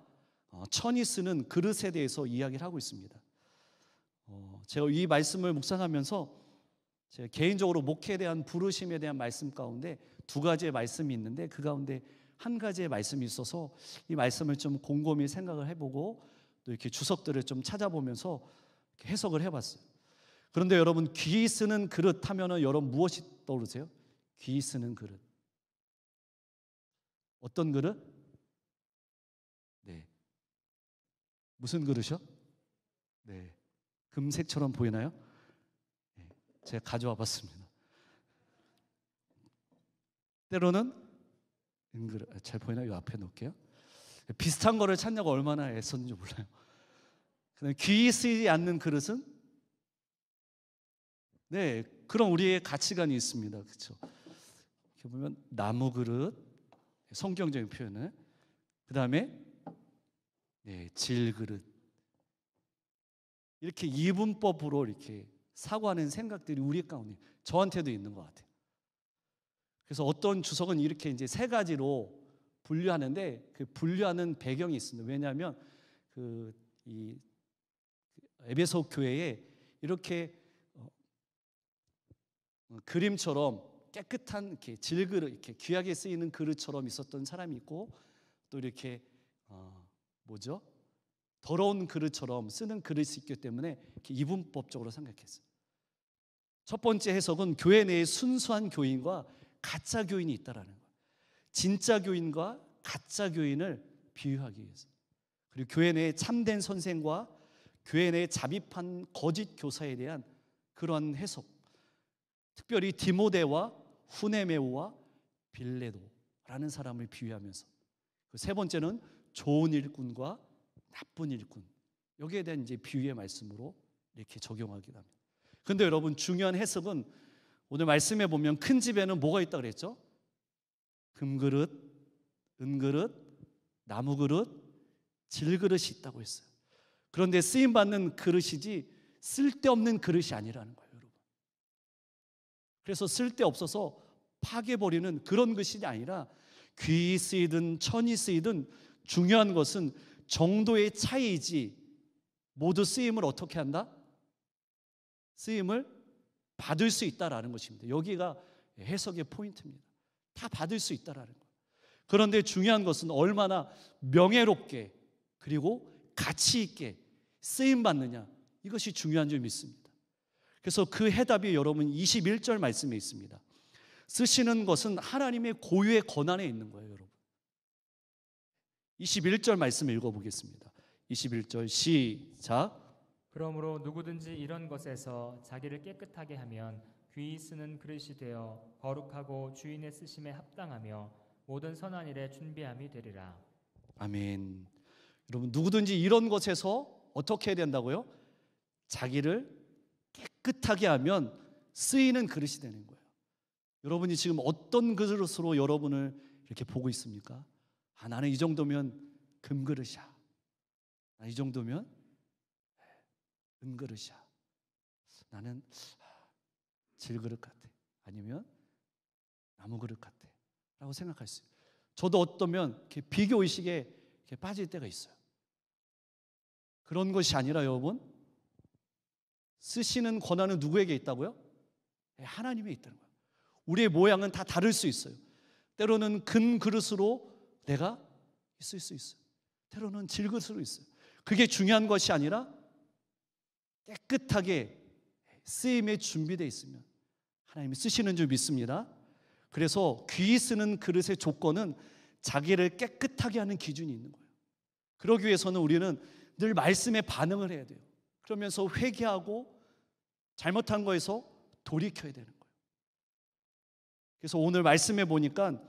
천히 쓰는 그릇에 대해서 이야기를 하고 있습니다. 제가 이 말씀을 묵상하면서 제가 개인적으로 목회에 대한 부르심에 대한 말씀 가운데 두 가지의 말씀이 있는데 그 가운데 한 가지의 말씀이 있어서 이 말씀을 좀 곰곰이 생각을 해보고 또 이렇게 주석들을 좀 찾아보면서 해석을 해봤어요. 그런데 여러분 귀히 쓰는 그릇 하면은 여러분 무엇이 떠오르세요? 귀히 쓰는 그릇. 어떤 그릇? 네. 무슨 그릇이요? 네. 금색처럼 보이나요? 네. 제가 가져와 봤습니다. 때로는 은그릇. 잘 보이나요? 이 앞에 놓을게요. 비슷한 거를 찾냐고 얼마나 애썼는지 몰라요. 귀히 쓰이지 않는 그릇은 네, 그런 우리의 가치관이 있습니다. 그렇죠? 이렇게 보면 나무 그릇, 성경적인 표현을 그 다음에 질 그릇 이렇게 이분법으로 이렇게 사고하는 생각들이 우리 가운데 저한테도 있는 것 같아요. 그래서 어떤 주석은 이렇게 이제 세 가지로 분류하는데 그 분류하는 배경이 있습니다. 왜냐하면 이 에베소 교회에 이렇게 그림처럼 깨끗한 이렇게 질그릇, 이렇게 귀하게 쓰이는 그릇처럼 있었던 사람이 있고 또 이렇게 뭐죠? 더러운 그릇처럼 쓰는 그릇이 있기 때문에 이렇게 이분법적으로 생각했어요. 첫 번째 해석은 교회 내에 순수한 교인과 가짜 교인이 있다라는 거예요. 진짜 교인과 가짜 교인을 비유하기 위해서. 그리고 교회 내에 참된 선생과 교회 내에 잡입한 거짓 교사에 대한 그런 해석. 특별히 디모데와 후네메오와 빌레도라는 사람을 비유하면서, 그 세 번째는 좋은 일꾼과 나쁜 일꾼, 여기에 대한 이제 비유의 말씀으로 이렇게 적용하기도 합니다. 그런데 여러분, 중요한 해석은 오늘 말씀에 보면 큰 집에는 뭐가 있다 그랬죠? 금그릇, 은그릇, 나무그릇, 질그릇이 있다고 했어요. 그런데 쓰임받는 그릇이지 쓸데없는 그릇이 아니라는 거예요, 여러분. 그래서 쓸데없어서 파괴버리는 그런 것이 아니라 귀히 쓰이든 천히 쓰이든 중요한 것은 정도의 차이이지 모두 쓰임을 어떻게 한다? 쓰임을 받을 수 있다라는 것입니다. 여기가 해석의 포인트입니다. 다 받을 수 있다라는 거예요. 그런데 중요한 것은 얼마나 명예롭게 그리고 가치 있게 쓰임받느냐, 이것이 중요한 줄 믿습니다. 그래서 그 해답이 여러분 21절 말씀에 있습니다. 쓰시는 것은 하나님의 고유의 권한에 있는 거예요, 여러분. 21절 말씀 읽어보겠습니다. 21절 시작. 그러므로 누구든지 이런 것에서 자기를 깨끗하게 하면 귀히 쓰는 그릇이 되어 거룩하고 주인의 쓰심에 합당하며 모든 선한 일에 준비함이 되리라. 아멘. 여러분, 누구든지 이런 것에서 어떻게 해야 된다고요? 자기를 깨끗하게 하면 쓰이는 그릇이 되는 거예요. 여러분이 지금 어떤 그릇으로 여러분을 이렇게 보고 있습니까? 아, 나는 이 정도면 금그릇이야. 이 정도면 은그릇이야. 나는 질그릇 같아. 아니면 나무그릇 같아 라고 생각할 수 있어요. 저도 어쩌면 이렇게 비교의식에 이렇게 빠질 때가 있어요. 그런 것이 아니라 여러분, 쓰시는 권한은 누구에게 있다고요? 하나님에 있다는 거예요. 우리의 모양은 다 다를 수 있어요. 때로는 금 그릇으로 내가 있을 수 있어요. 때로는 질그릇으로 있어요. 그게 중요한 것이 아니라 깨끗하게 쓰임에 준비되어 있으면 하나님이 쓰시는 줄 믿습니다. 그래서 귀히 쓰는 그릇의 조건은 자기를 깨끗하게 하는 기준이 있는 거예요. 그러기 위해서는 우리는 늘 말씀에 반응을 해야 돼요. 그러면서 회개하고 잘못한 거에서 돌이켜야 되는 거예요. 그래서 오늘 말씀에 보니까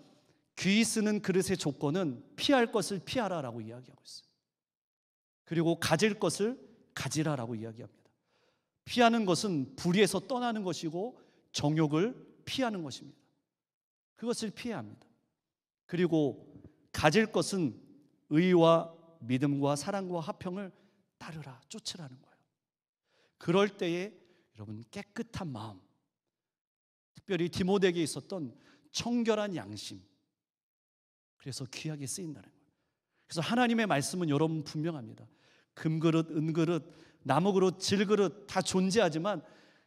귀히 쓰는 그릇의 조건은 피할 것을 피하라라고 이야기하고 있어요. 그리고 가질 것을 가지라라고 이야기합니다. 피하는 것은 불의에서 떠나는 것이고 정욕을 피하는 것입니다. 그것을 피해야 합니다. 그리고 가질 것은 의와 믿음과 사랑과 화평을 따르라, 쫓으라는 거예요. 그럴 때에 여러분, 깨끗한 마음, 특별히 디모데에게 있었던 청결한 양심, 그래서 귀하게 쓰인다는 거예요. 그래서 하나님의 말씀은 여러분 분명합니다. 금그릇, 은그릇, 나무그릇, 질그릇 다 존재하지만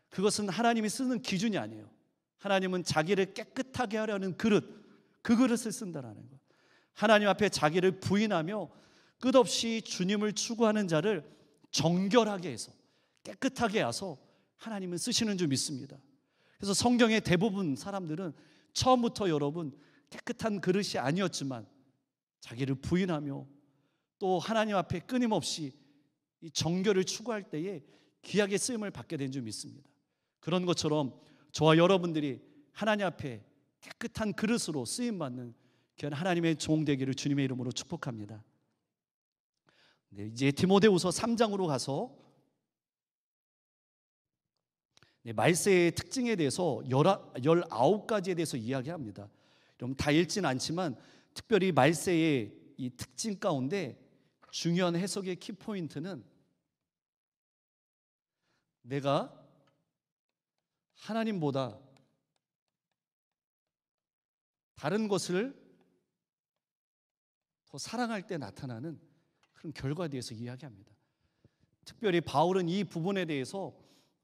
그것은 하나님이 쓰는 기준이 아니에요. 하나님은 자기를 깨끗하게 하려는 그릇, 그 그릇을 쓴다는 거예요. 하나님 앞에 자기를 부인하며 끝없이 주님을 추구하는 자를 정결하게 해서 깨끗하게 해서 하나님은 쓰시는 줄 믿습니다. 그래서 성경의 대부분 사람들은 처음부터 여러분 깨끗한 그릇이 아니었지만 자기를 부인하며 또 하나님 앞에 끊임없이 이 정결을 추구할 때에 귀하게 쓰임을 받게 된 줄 믿습니다. 그런 것처럼 저와 여러분들이 하나님 앞에 깨끗한 그릇으로 쓰임받는 귀한 하나님의 종 되기를 주님의 이름으로 축복합니다. 네, 이제 디모데후서 3장으로 가서 말세의 특징에 대해서 19가지에 대해서 이야기합니다. 여러분, 다 읽지는 않지만 특별히 말세의 이 특징 가운데 중요한 해석의 키포인트는 내가 하나님보다 다른 것을 더 사랑할 때 나타나는 그런 결과에 대해서 이야기합니다. 특별히 바울은 이 부분에 대해서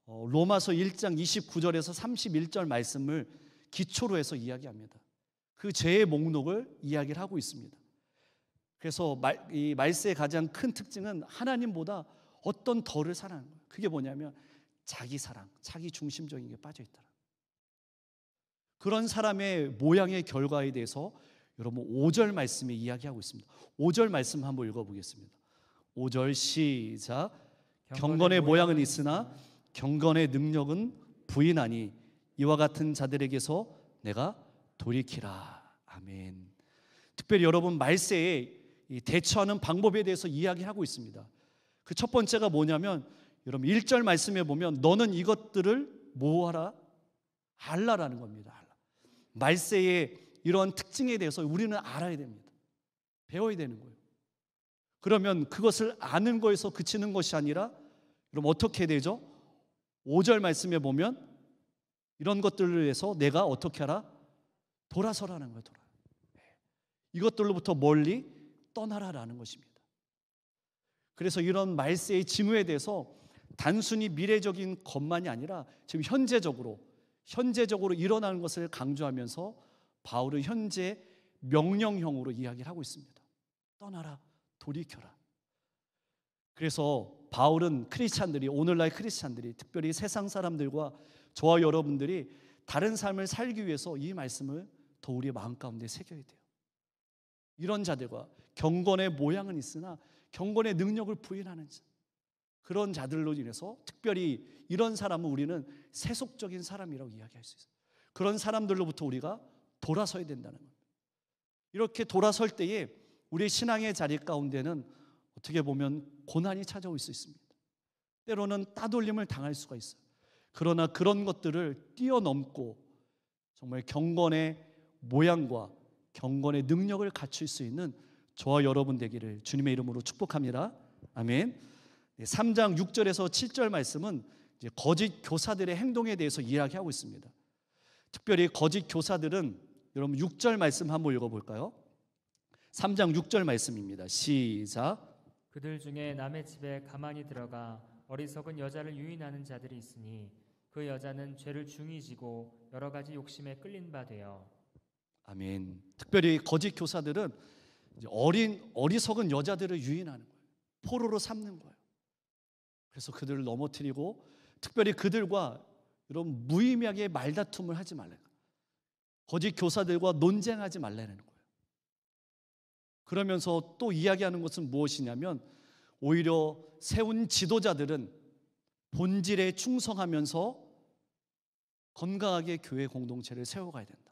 로마서 1장 29절에서 31절 말씀을 기초로 해서 이야기합니다. 그 죄의 목록을 이야기를 하고 있습니다. 그래서 이 말세의 가장 큰 특징은 하나님보다 어떤 덜을 사랑하는 거예요. 그게 뭐냐면 자기 사랑, 자기 중심적인 게 빠져 있더라. 그런 사람의 모양의 결과에 대해서 여러분 5절 말씀에 이야기하고 있습니다. 5절 말씀 한번 읽어보겠습니다. 5절 시작. 경건의 모양은 있으나 경건의 능력은 부인하니 이와 같은 자들에게서 내가 돌이키라. 아멘. 특별히 여러분 말세에 대처하는 방법에 대해서 이야기하고 있습니다. 그 첫 번째가 뭐냐면 여러분 1절 말씀에 보면 너는 이것들을 뭐하라? 알라라는 겁니다. 알라. 말세의 이러한 특징에 대해서 우리는 알아야 됩니다. 배워야 되는 거예요. 그러면 그것을 아는 거에서 그치는 것이 아니라 그럼 어떻게 되죠? 5절 말씀에 보면 이런 것들을 위해서 내가 어떻게 하라? 돌아서라는 거예요. 이것들로부터 멀리 떠나라라는 것입니다. 그래서 이런 말세의 징후에 대해서 단순히 미래적인 것만이 아니라 지금 현재적으로 일어나는 것을 강조하면서 바울은 현재 명령형으로 이야기를 하고 있습니다. 떠나라, 돌이켜라. 그래서 바울은 크리스찬들이, 오늘날 크리스찬들이, 특별히 세상 사람들과 저와 여러분들이 다른 삶을 살기 위해서 이 말씀을 더 우리의 마음 가운데 새겨야 돼요. 이런 자들과 경건의 모양은 있으나 경건의 능력을 부인하는 자, 그런 자들로 인해서 특별히 이런 사람은 우리는 세속적인 사람이라고 이야기할 수 있어요. 그런 사람들로부터 우리가 돌아서야 된다는 겁니다. 이렇게 돌아설 때에 우리의 신앙의 자리 가운데는 어떻게 보면 고난이 찾아올 수 있습니다. 때로는 따돌림을 당할 수가 있어요. 그러나 그런 것들을 뛰어넘고 정말 경건의 모양과 경건의 능력을 갖출 수 있는 저와 여러분 되기를 주님의 이름으로 축복합니다. 아멘. 3장 6절에서 7절 말씀은 이제 거짓 교사들의 행동에 대해서 이야기하고 있습니다. 특별히 거짓 교사들은 여러분 6절 말씀 한번 읽어볼까요? 3장 6절 말씀입니다. 시작. 그들 중에 남의 집에 가만히 들어가 어리석은 여자를 유인하는 자들이 있으니 그 여자는 죄를 중히 지고 여러 가지 욕심에 끌린 바 되어. 아멘. 특별히 거짓 교사들은 어리석은 여자들을 유인하는 거예요. 포로로 삼는 거예요. 그래서 그들을 넘어뜨리고 특별히 그들과 이런 무의미하게 말다툼을 하지 말라는 거예요. 거짓 교사들과 논쟁하지 말라는 거예요. 그러면서 또 이야기하는 것은 무엇이냐면 오히려 세운 지도자들은 본질에 충성하면서 건강하게 교회 공동체를 세워가야 된다.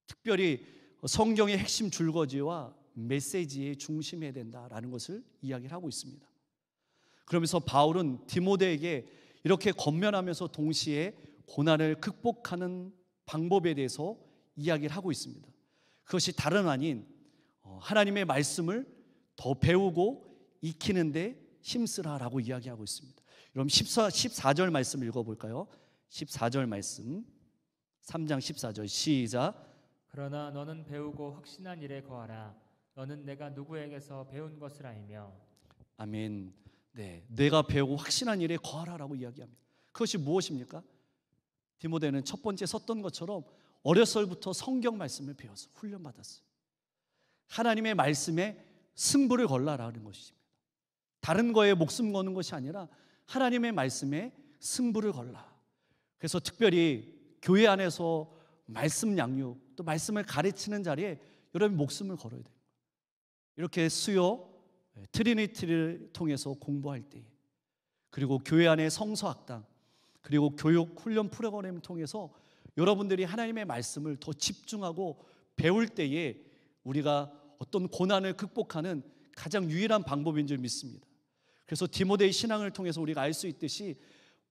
특별히 성경의 핵심 줄거지와 메시지에 중심해야 된다라는 것을 이야기를 하고 있습니다. 그러면서 바울은 디모데에게 이렇게 권면하면서 동시에 고난을 극복하는 방법에 대해서 이야기를 하고 있습니다. 그것이 다른 아닌 하나님의 말씀을 더 배우고 익히는데 힘쓰라라고 이야기하고 있습니다. 여러분 14절 말씀 읽어볼까요? 14절 말씀 3장 14절 시작. 그러나 너는 배우고 확신한 일에 거하라. 너는 내가 누구에게서 배운 것을 알며. 아멘. 네, 내가 배우고 확신한 일에 거하라라고 이야기합니다. 그것이 무엇입니까? 디모데는 첫 번째 썼던 것처럼 어렸을부터 성경 말씀을 배워서 훈련받았어요. 하나님의 말씀에 승부를 걸라라는 것입니다. 다른 거에 목숨 거는 것이 아니라 하나님의 말씀에 승부를 걸라. 그래서 특별히 교회 안에서 말씀 양육, 또 말씀을 가르치는 자리에 여러분 목숨을 걸어야 돼요. 이렇게 수요, 트리니티를 통해서 공부할 때에, 그리고 교회 안의 성서학당, 그리고 교육 훈련 프로그램을 통해서 여러분들이 하나님의 말씀을 더 집중하고 배울 때에 우리가 어떤 고난을 극복하는 가장 유일한 방법인 줄 믿습니다. 그래서 디모데의 신앙을 통해서 우리가 알 수 있듯이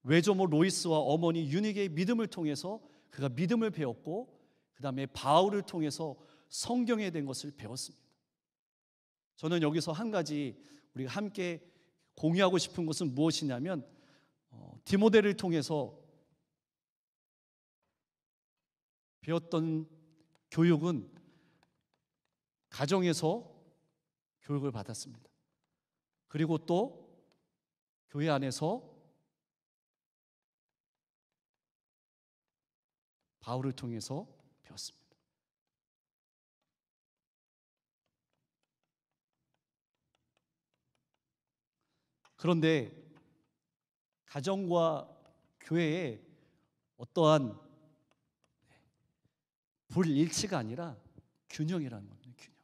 외조모 로이스와 어머니 유니게의 믿음을 통해서 그가 믿음을 배웠고 그 다음에 바울을 통해서 성경에 대한 것을 배웠습니다. 저는 여기서 한 가지 우리가 함께 공유하고 싶은 것은 무엇이냐면 디모데를 통해서 배웠던 교육은 가정에서 교육을 받았습니다. 그리고 또 교회 안에서 바울을 통해서 배웠습니다. 그런데 가정과 교회에 어떠한 불일치가 아니라 균형이라는 겁니다. 균형.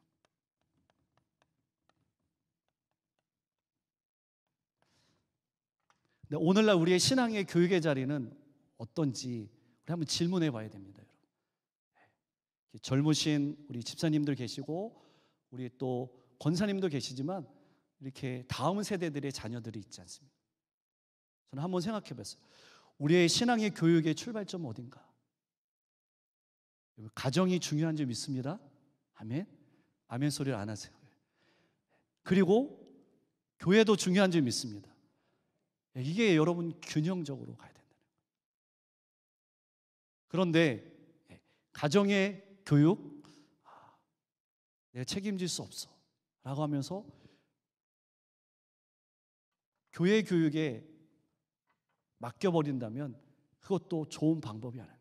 근데 오늘날 우리의 신앙의 교육의 자리는 어떤지 우리 한번 질문해 봐야 됩니다, 여러분. 젊으신 우리 집사님들 계시고 우리 또 권사님도 계시지만 이렇게 다음 세대들의 자녀들이 있지 않습니까? 저는 한번 생각해 봤어요. 우리의 신앙의 교육의 출발점은 어딘가? 가정이 중요한 줄 믿습니다. 아멘. 아멘 소리를 안 하세요. 그리고 교회도 중요한 줄 믿습니다. 이게 여러분 균형적으로 가야 된다는 거예요. 그런데 가정의 교육 내가 책임질 수 없어 라고 하면서 교회 교육에 맡겨버린다면 그것도 좋은 방법이 아니에요.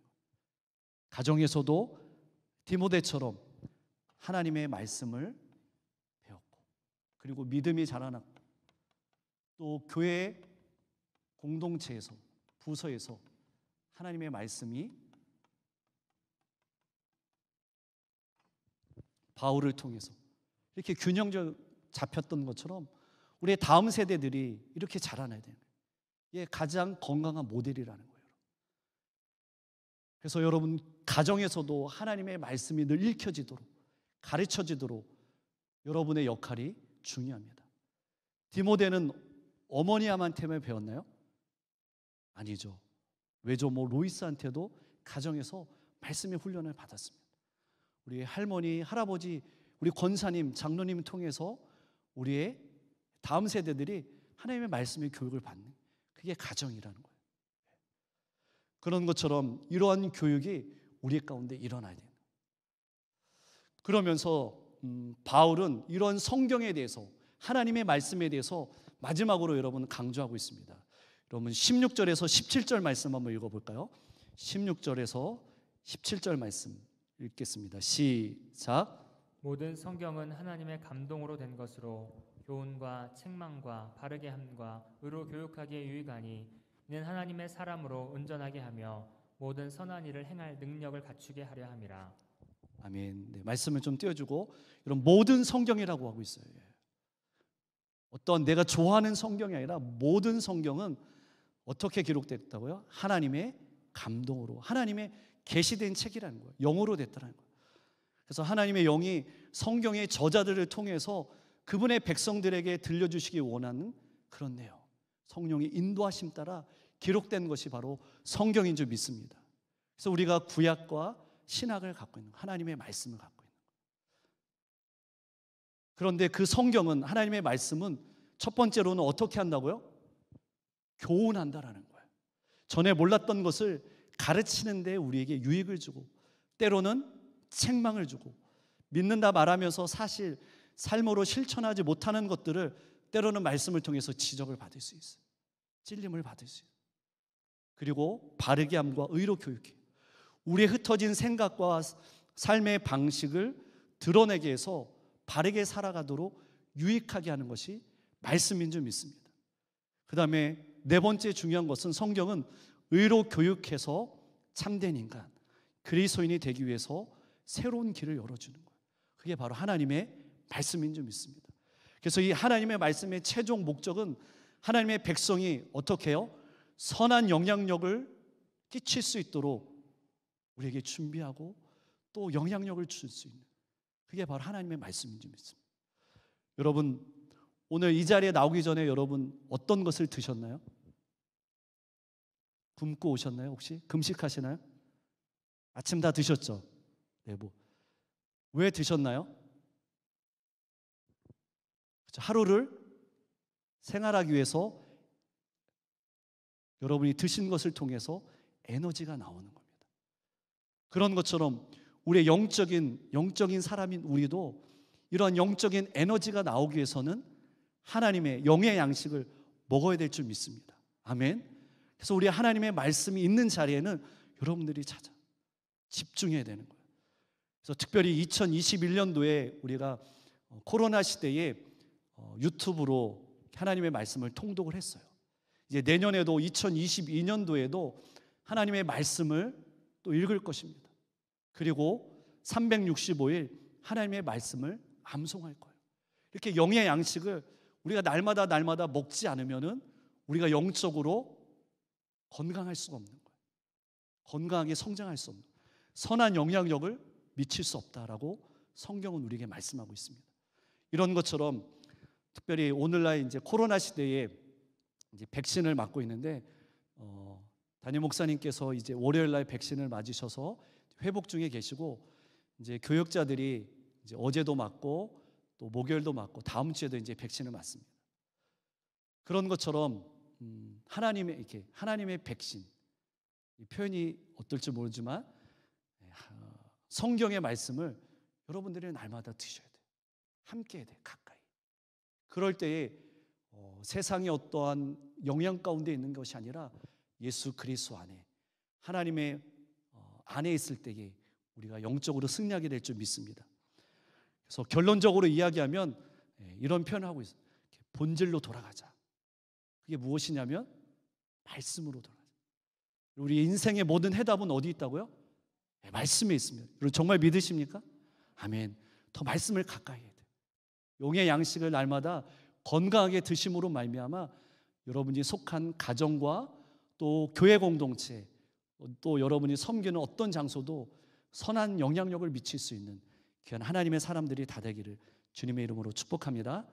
가정에서도 디모데처럼 하나님의 말씀을 배웠고 그리고 믿음이 자라났고 또 교회 공동체에서 부서에서 하나님의 말씀이 바울을 통해서 이렇게 균형적 잡혔던 것처럼 우리의 다음 세대들이 이렇게 자라나야 되는 거예요. 이게 가장 건강한 모델이라는 거예요. 그래서 여러분 가정에서도 하나님의 말씀이 늘 읽혀지도록 가르쳐지도록 여러분의 역할이 중요합니다. 디모데는 어머니한테만 배웠나요? 아니죠. 외조모 로이스한테도 가정에서 말씀의 훈련을 받았습니다. 우리 할머니, 할아버지, 우리 권사님, 장로님 통해서 우리의 다음 세대들이 하나님의 말씀의 교육을 받는 그게 가정이라는 거예요. 그런 것처럼 이러한 교육이 우리 가운데 일어나야 돼요. 그러면서 바울은 이런 성경에 대해서 하나님의 말씀에 대해서 마지막으로 여러분 강조하고 있습니다. 여러분 16절에서 17절 말씀 한번 읽어볼까요? 16절에서 17절 말씀 읽겠습니다. 시작. 모든 성경은 하나님의 감동으로 된 것으로 교훈과 책망과 바르게 함과 의로 교육하기에 유익하니 이는 하나님의 사람으로 온전하게 하며 모든 선한 일을 행할 능력을 갖추게 하려 함이라. 아멘. 네, 말씀을 좀 띄워주고 이런 모든 성경이라고 하고 있어요. 어떤 내가 좋아하는 성경이 아니라 모든 성경은 어떻게 기록됐다고요? 하나님의 감동으로 하나님의 계시된 책이라는 거예요. 영어로 됐다는 거예요. 그래서 하나님의 영이 성경의 저자들을 통해서 그분의 백성들에게 들려주시기 원하는 그런 내용, 성령의 인도하심 따라 기록된 것이 바로 성경인 줄 믿습니다. 그래서 우리가 구약과 신약을 갖고 있는 하나님의 말씀을 갖고 있는 거예요. 그런데 그 성경은 하나님의 말씀은 첫 번째로는 어떻게 한다고요? 교훈한다라는 거예요. 전에 몰랐던 것을 가르치는 데 우리에게 유익을 주고 때로는 책망을 주고 믿는다 말하면서 사실 삶으로 실천하지 못하는 것들을 때로는 말씀을 통해서 지적을 받을 수 있어요. 찔림을 받을 수 있어요. 그리고 바르게 함과 의로 교육해요. 우리의 흩어진 생각과 삶의 방식을 드러내게 해서 바르게 살아가도록 유익하게 하는 것이 말씀인 줄 믿습니다. 그 다음에 네 번째 중요한 것은 성경은 의로 교육해서 참된 인간, 그리스도인이 되기 위해서 새로운 길을 열어주는 거예요. 그게 바로 하나님의 말씀인 줄 믿습니다. 그래서 이 하나님의 말씀의 최종 목적은 하나님의 백성이 어떻게 해요? 선한 영향력을 끼칠 수 있도록 우리에게 준비하고 또 영향력을 줄 수 있는 그게 바로 하나님의 말씀인 줄 믿습니다. 여러분 오늘 이 자리에 나오기 전에 여러분 어떤 것을 드셨나요? 굶고 오셨나요? 혹시 금식하시나요? 아침 다 드셨죠? 네, 왜 드셨나요? 하루를 생활하기 위해서 여러분이 드신 것을 통해서 에너지가 나오는 겁니다. 그런 것처럼 우리의 영적인 사람인 우리도 이러한 영적인 에너지가 나오기 위해서는 하나님의 영의 양식을 먹어야 될 줄 믿습니다. 아멘. 그래서 우리 하나님의 말씀이 있는 자리에는 여러분들이 찾아 집중해야 되는 거예요. 그래서 특별히 2021년도에 우리가 코로나 시대에 유튜브로 하나님의 말씀을 통독을 했어요. 이제 내년에도 2022년도에도 하나님의 말씀을 또 읽을 것입니다. 그리고 365일 하나님의 말씀을 암송할 거예요. 이렇게 영의 양식을 우리가 날마다 먹지 않으면은 우리가 영적으로 건강할 수가 없는 거예요. 건강하게 성장할 수 없는, 선한 영향력을 미칠 수 없다라고 성경은 우리에게 말씀하고 있습니다. 이런 것처럼 특별히 오늘날 이제 코로나 시대에 이제 백신을 맞고 있는데 담임 목사님께서 이제 월요일 날 백신을 맞으셔서 회복 중에 계시고, 이제 교역자들이 이제 어제도 맞고 또 목요일도 맞고 다음 주에도 이제 백신을 맞습니다. 그런 것처럼 하나님의 백신, 이 표현이 어떨지 모르지만 성경의 말씀을 여러분들이 날마다 드셔야 돼요. 함께 해야 돼요. 가까이. 그럴 때에 세상의 어떠한 영향 가운데 있는 것이 아니라 예수 그리스도 안에, 하나님의 안에 있을 때에 우리가 영적으로 승리하게 될 줄 믿습니다. 그래서 결론적으로 이야기하면 이런 표현을 하고 있어요. 본질로 돌아가자. 그게 무엇이냐면 말씀으로 돌아가자. 우리 인생의 모든 해답은 어디 있다고요? 말씀에 있습니다. 여러분 정말 믿으십니까? 아멘. 더 말씀을 가까이 해야 돼요. 용의 양식을 날마다 건강하게 드심으로 말미암아 여러분이 속한 가정과 또 교회 공동체, 또 여러분이 섬기는 어떤 장소도 선한 영향력을 미칠 수 있는 귀한 하나님의 사람들이 다 되기를 주님의 이름으로 축복합니다.